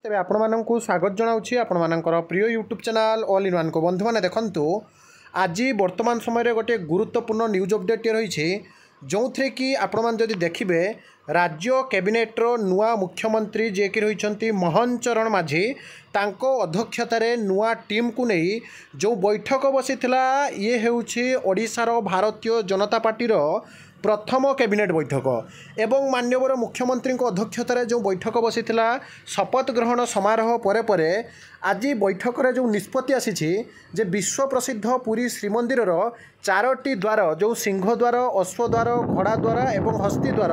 तेरे आपको स्वागत जनाऊँगी आपर प्रिय YouTube channel all in one को बंधु मैंने देखु आज वर्तमान समय गोटे गुरुत्वपूर्ण न्यूज अपडेट रही जो थे कि आपड़ी देखिए राज्य कैबिनेट्र नुआ मुख्यमंत्री जे कि रही मोहन चरण माझी तांको अध्यक्षतार नुआ टीम को नहीं जो बैठक बसी ये होशार भारतीय जनता पार्टीर प्रथम कैबिनेट बैठक एवं माननीय मुख्यमंत्री अध्यक्षतार जो बैठक बसी शपथ ग्रहण समारोह पर आज बैठक रे जो निष्पत्ति आसी विश्व प्रसिद्ध पुरी श्रीमंदिर चारोटी द्वार जो सिंह द्वार अश्व द्वार घोड़ा द्वार एवं हस्ती द्वार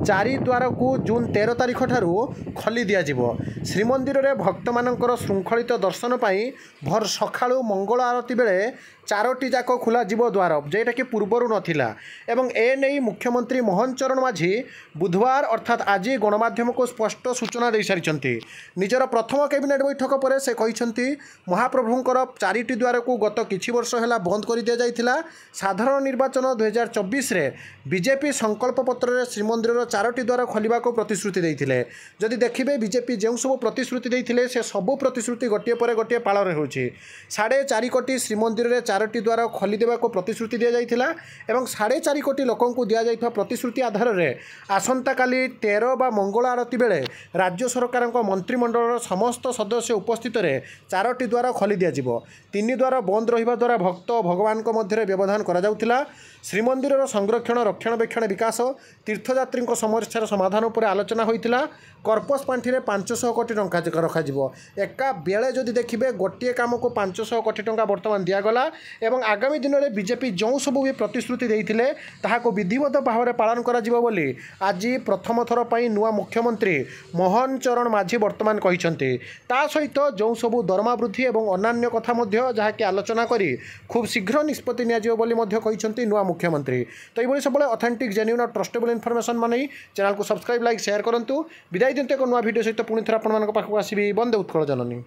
चारि द्वार को जून 13 तारिख ठारू खोली दिज्व श्रीमंदिर रे भक्त मानकर श्रृंखलित दर्शन पाई भर सकाळु मंगल आरती बेले चारोटी जाक खोल द्वार जेटा कि पूर्वर नथिला एवं एने मुख्यमंत्री मोहन चरण माझी बुधवार अर्थात आज गणमाध्यम को स्पष्ट सूचना दे सारी निजर प्रथम कैबिनेट बैठक पर से कहते महाप्रभुंकर चारिटी द्वार को गत किछि वर्ष है बंद कर दि जाइथिला साधारण निर्वाचन 2024 रे बीजेपी संकल्प पत्र श्रीमंदिर चारोटी द्वार खोलने को प्रतिश्रुति देते जदि देखिए बीजेपी जो सब प्रतिश्रुति देते से सबू प्रतिश्रुति गोटे पर गोटे पालन हो 4.5 कोटी श्रीमंदिर में चारोटी द्वार खोलीदेवा को प्रतिश्रुति दि जाइथिला एवं 4.5 कोटी लोक दि जाइथिबा प्रतिश्रुति आधार में आसंता काली 13 बा मंगल आरती बेले राज्य सरकार मंत्रिमंडल समस्त सदस्य उपस्थित रे चारोटी द्वार खोली दिज्व 3 द्वार बंद रहिबा द्वारा भक्त भगवान मध्य व्यवधान करा जाउथिला श्रीमंदिर संरक्षण रक्षणाबेक्षण विकास तीर्थयात्री समस्यार समाधान पर आलोचना होइतिला कर्पस पांठि 500 कोटी टंका रखा एका बेले जदि देखिए गोटे काम को 500 कोटी टंका बर्तमान दिगला एवं आगामी दिन में बीजेपी जो सब भी प्रतिश्रुति देते ताहाको विधिवत भाव में पालन करा जिवो बोली आज प्रथम थर पर नुआ मुख्यमंत्री मोहन चरण माझी वर्तमान कहते ता सहित जो सब दरमा वृद्धि और अन्य कथा जहाँकि आलोचना करी खूब शीघ्र निष्पत्ति कहते नुआ मुख्यमंत्री तो ये सब ऑथेंटिक जेन्युइन और ट्रस्टेबल इनफॉरमेशन मानी चैनल को सब्सक्राइब लाइक शेयर करूँ विदाय दिंते एक नुआ वीडियो सहित पुणी थर आप आसबि बंदे उत्कल जननी।